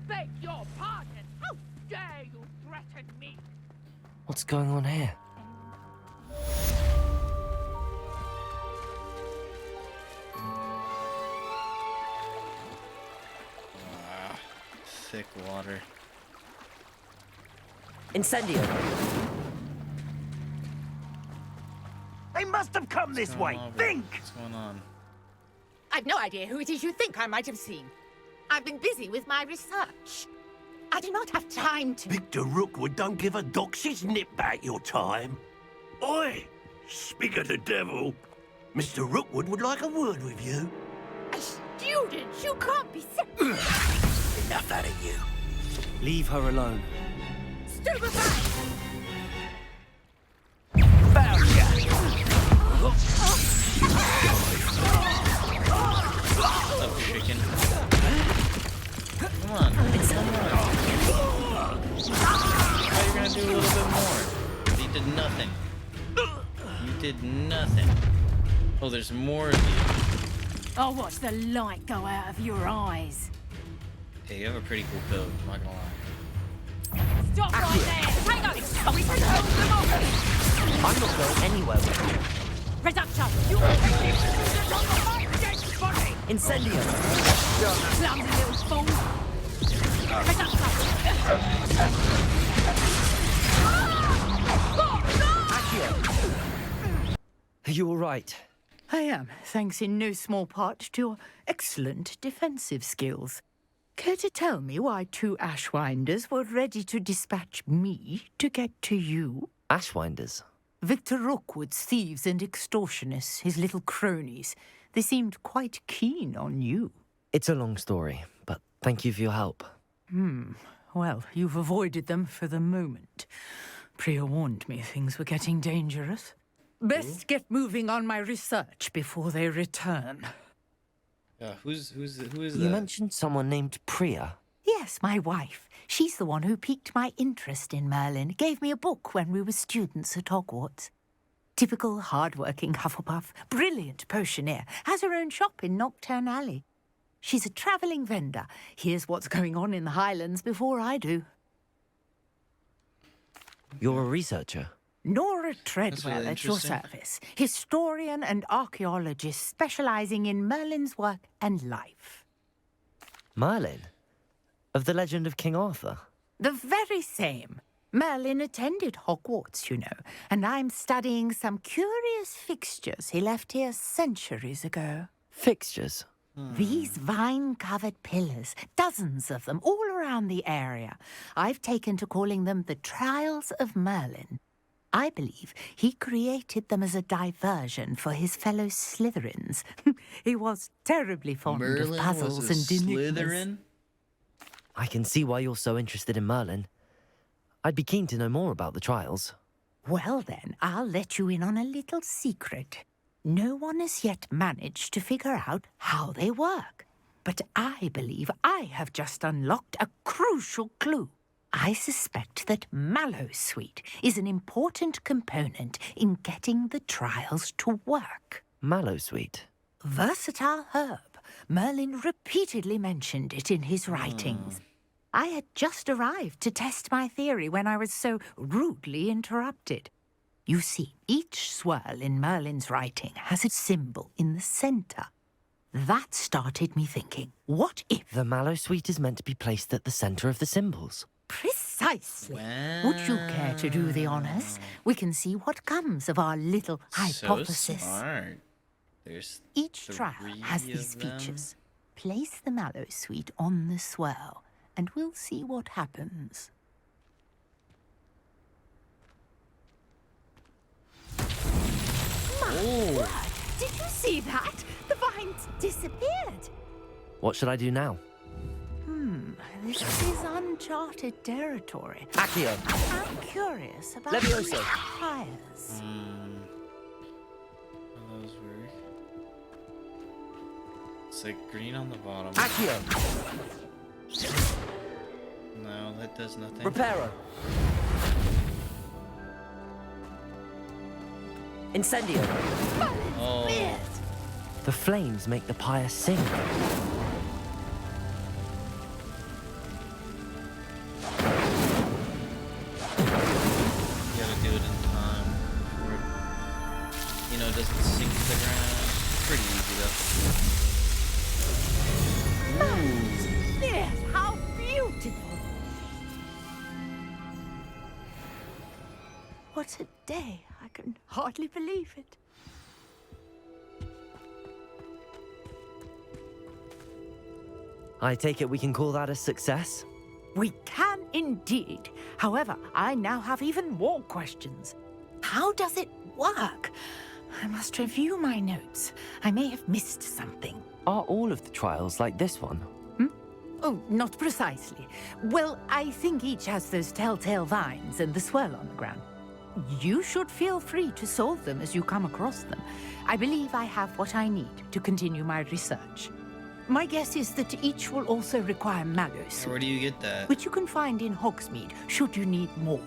beg your pardon. How dare you threaten me? What's going on here? Thick water. Incendio! They must have come this way. Think! What's going on? I've no idea who it is you think I might have seen. I've been busy with my research. I do not have time to... Victor Rookwood don't give a doxy's nip back your time. Oi! Speak of the devil. Mr. Rookwood would like a word with you. A student? You can't be so... Enough out of you. Leave her alone. Stupefy! Found ya! What's up, chicken? Come on. Now you're gonna do a little bit more. You did nothing. You did nothing. Oh, there's more of you. I'll watch the light go out of your eyes. Hey, you have a pretty cool build, I'm not gonna lie. Stop right there! Hang on! Are we supposed to hold them off? I'm not going anywhere with you. Reductor! You will take it! On the fight against body! Incendio! Clumsy little fool! Reductor! Are you alright? I am, thanks in no small part to your excellent defensive skills. Care to tell me why two Ashwinders were ready to dispatch me to get to you? Ashwinders? Victor Rookwood's thieves and extortionists, his little cronies. They seemed quite keen on you. It's a long story, but thank you for your help. Well, you've avoided them for the moment. Priya warned me things were getting dangerous. Best get moving on my research before they return. Yeah, who is that? You mentioned someone named Priya. Yes, my wife. She's the one who piqued my interest in Merlin. Gave me a book when we were students at Hogwarts. Typical hard-working Hufflepuff, brilliant potioneer, has her own shop in Knockturn Alley. She's a travelling vendor. Hears what's going on in the Highlands before I do. You're a researcher? Nora Treadwell really at your interesting. service. Historian and archaeologist specialising in Merlin's work and life. Merlin? Of the legend of King Arthur? The very same. Merlin attended Hogwarts, you know, and I'm studying some curious fixtures he left here centuries ago. Fixtures? These vine-covered pillars, dozens of them, all around the area. I've taken to calling them the Trials of Merlin. I believe he created them as a diversion for his fellow Slytherins. He was terribly fond Merlin of puzzles was and a enigmas. Slytherin? I can see why you're so interested in Merlin. I'd be keen to know more about the trials. Well then, I'll let you in on a little secret. No one has yet managed to figure out how they work. But I believe I have just unlocked a crucial clue. I suspect that Mallowsweet is an important component in getting the trials to work. Mallowsweet? Versatile herb. Merlin repeatedly mentioned it in his writings. I had just arrived to test my theory when I was so rudely interrupted. You see, each swirl in Merlin's writing has a symbol in the centre. That started me thinking, what if... The Mallowsweet is meant to be placed at the centre of the symbols. Precisely. Wow. Would you care to do the honours? We can see what comes of our little hypothesis. So smart. There's Each trial has three these of them. features. Place the Mallowsweet on the swirl, and we'll see what happens. Oh, Did you see that? The vines disappeared. What should I do now? This is uncharted territory. Accio! I'm curious about Levioso. these fires. how those work. It's like green on the bottom. Accio! No, that does nothing. Reparo! Incendio! Oh, The flames make the pyre sing. to the ground. Pretty easy though. Yes, how beautiful! What a day. I can hardly believe it. I take it we can call that a success? We can indeed. However, I now have even more questions. How does it work? I must review my notes. I may have missed something. Are all of the trials like this one? Oh, not precisely. Well, I think each has those telltale vines and the swirl on the ground. You should feel free to solve them as you come across them. I believe I have what I need to continue my research. My guess is that each will also require mallows, Where do you get that? which you can find in Hogsmeade, should you need more.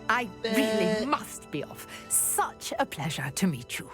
I really must be off. Such a pleasure to meet you.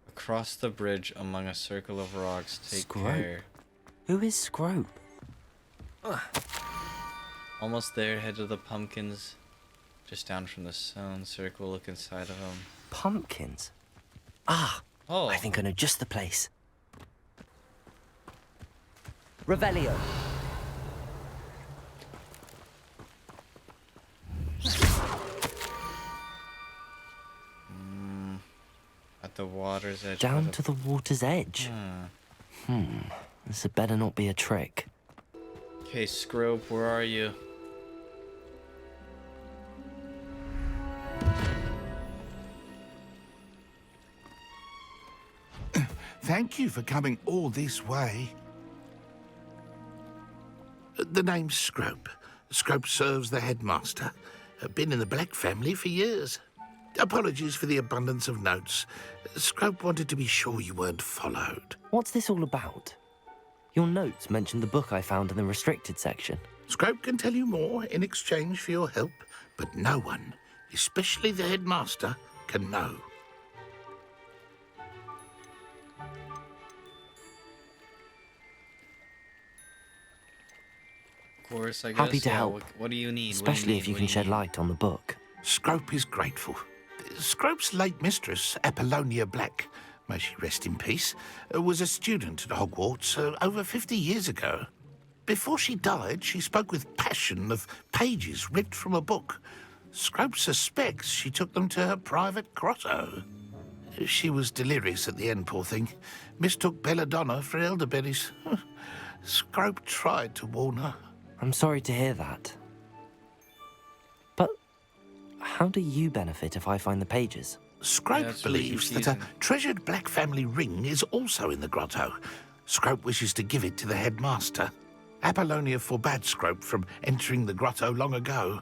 Across the bridge among a circle of rocks. Take Scrope? care. Who is Scrope? Almost there. Head to the pumpkins. Just down from the stone circle. Look inside of them. Pumpkins? Ah, Oh. I think I know just the place. Revelio. At the water's edge. Down by to the water's edge. This had better not be a trick. Okay, Scrope, where are you? Thank you for coming all this way. The name's Scrope. Scrope serves the headmaster. Been in the Black family for years. Apologies for the abundance of notes. Scrope wanted to be sure you weren't followed. What's this all about? Your notes mentioned the book I found in the restricted section. Scrope can tell you more in exchange for your help, but no one, especially the headmaster, can know. Of course, I guess. Happy to yeah, help. What do you need? Especially if you What can do shed need? light on the book. Scrope is grateful. Scrope's late mistress, Apollonia Black, may she rest in peace, was a student at Hogwarts over 50 years ago. Before she died, she spoke with passion of pages ripped from a book. Scrope suspects she took them to her private grotto. She was delirious at the end, poor thing. Mistook belladonna for elderberries. Scrope tried to warn her. I'm sorry to hear that. But how do you benefit if I find the pages? Scrope it's really believes that a confusing. treasured Black family ring is also in the grotto. Scrope wishes to give it to the headmaster. Apollonia forbade Scrope from entering the grotto long ago.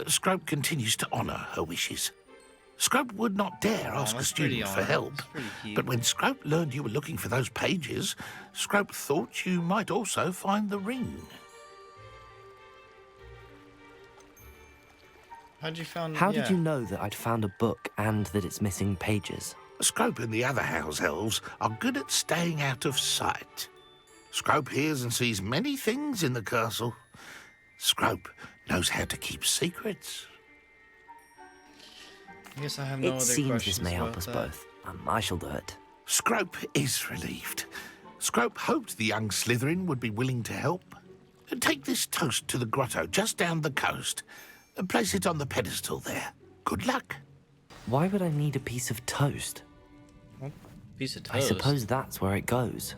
Scrope continues to honour her wishes. Scrope would not dare ask a that's pretty student for honest. help. That's pretty cute. But when Scrope learned you were looking for those pages, Scrope thought you might also find the ring. How'd you found? How yeah. did you know that I'd found a book and that it's missing pages? Scrope and the other house elves are good at staying out of sight. Scrope hears and sees many things in the castle. Scrope knows how to keep secrets. I guess I have no It other seems questions this may help about us that. both. I shall do it. Scrope is relieved. Scrope hoped the young Slytherin would be willing to help. Take this toast to the grotto just down the coast and place it on the pedestal there. Good luck. Why would I need a piece of toast? Piece of toast. I suppose that's where it goes.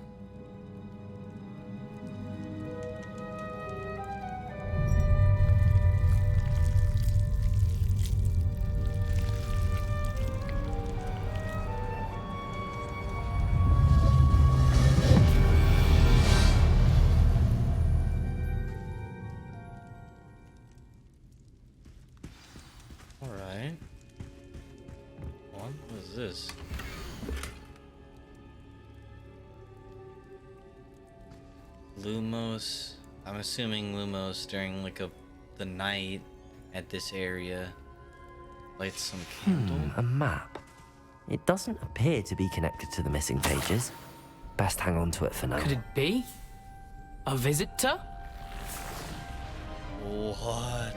All right. What was this? Lumos. I'm assuming Lumos during like the night at this area lights some candle. A map. It doesn't appear to be connected to the missing pages. Best hang on to it for now. Could it be? A visitor? What?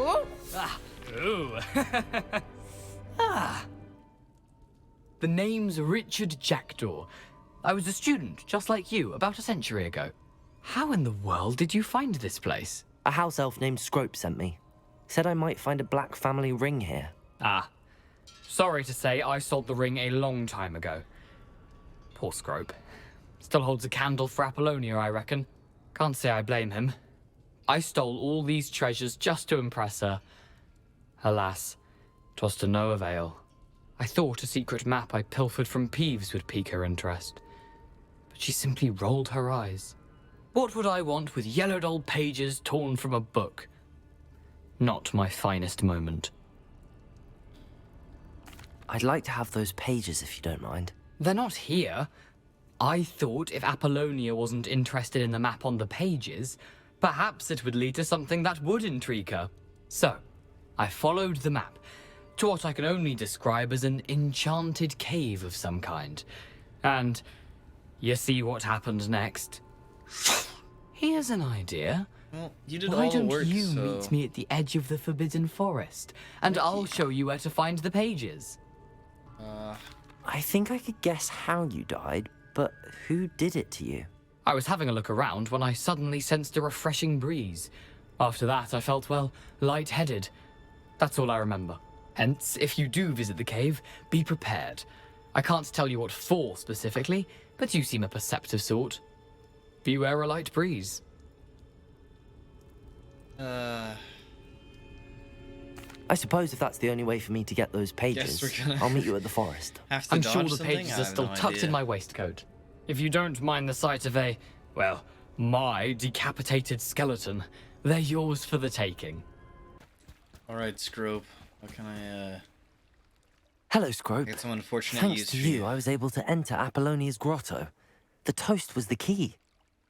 Ooh. The name's Richard Jackdaw. I was a student, just like you, about a century ago. How in the world did you find this place? A house elf named Scrope sent me. Said I might find a black family ring here. Ah. Sorry to say, I sold the ring a long time ago. Poor Scrope. Still holds a candle for Apollonia, I reckon. Can't say I blame him. I stole all these treasures just to impress her. Alas, 'twas to no avail. I thought a secret map I pilfered from Peeves would pique her interest. But she simply rolled her eyes. What would I want with yellowed old pages torn from a book? Not my finest moment. I'd like to have those pages if you don't mind. They're not here. I thought if Apollonia wasn't interested in the map on the pages, perhaps it would lead to something that would intrigue her. So, I followed the map to what I can only describe as an enchanted cave of some kind. And you see what happened next? Here's an idea. Well, you did Why all the don't work, you so... meet me at the edge of the Forbidden Forest, and I'll show you where to find the pages. I think I could guess how you died, but who did it to you? I was having a look around when I suddenly sensed a refreshing breeze. After that, I felt, well, lightheaded. That's all I remember. Hence, if you do visit the cave, be prepared. I can't tell you what for specifically, but you seem a perceptive sort. Beware a light breeze. I suppose if that's the only way for me to get those pages, we're gonna I'll meet you at the forest. Have to I'm dodge sure the something? pages I are have still no tucked idea. in my waistcoat. If you don't mind the sight of a, well, my decapitated skeleton, they're yours for the taking. Alright, Scrope. What can I, Hello, Scrope. get some unfortunate Thanks use to for you, I was able to enter Apollonia's grotto. The toast was the key.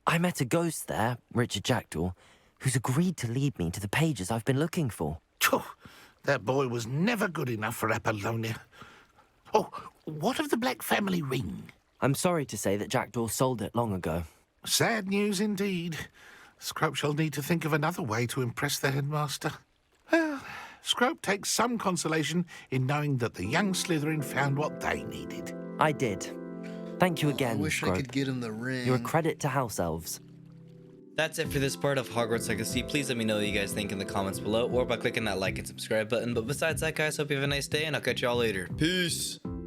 I met a ghost there, Richard Jackdaw, who's agreed to lead me to the pages I've been looking for. Phew, that boy was never good enough for Apollonia. Oh, what of the Black family ring? I'm sorry to say that Jackdaw sold it long ago. Sad news indeed. Scrope shall need to think of another way to impress the headmaster. Well, Scrope takes some consolation in knowing that the young Slytherin found what they needed. I did. Thank you again, I wish Scrope. I could get him the ring. You're a credit to house elves. That's it for this part of Hogwarts Legacy. Please let me know what you guys think in the comments below or by clicking that like and subscribe button. But besides that, guys, hope you have a nice day, and I'll catch y'all later. Peace!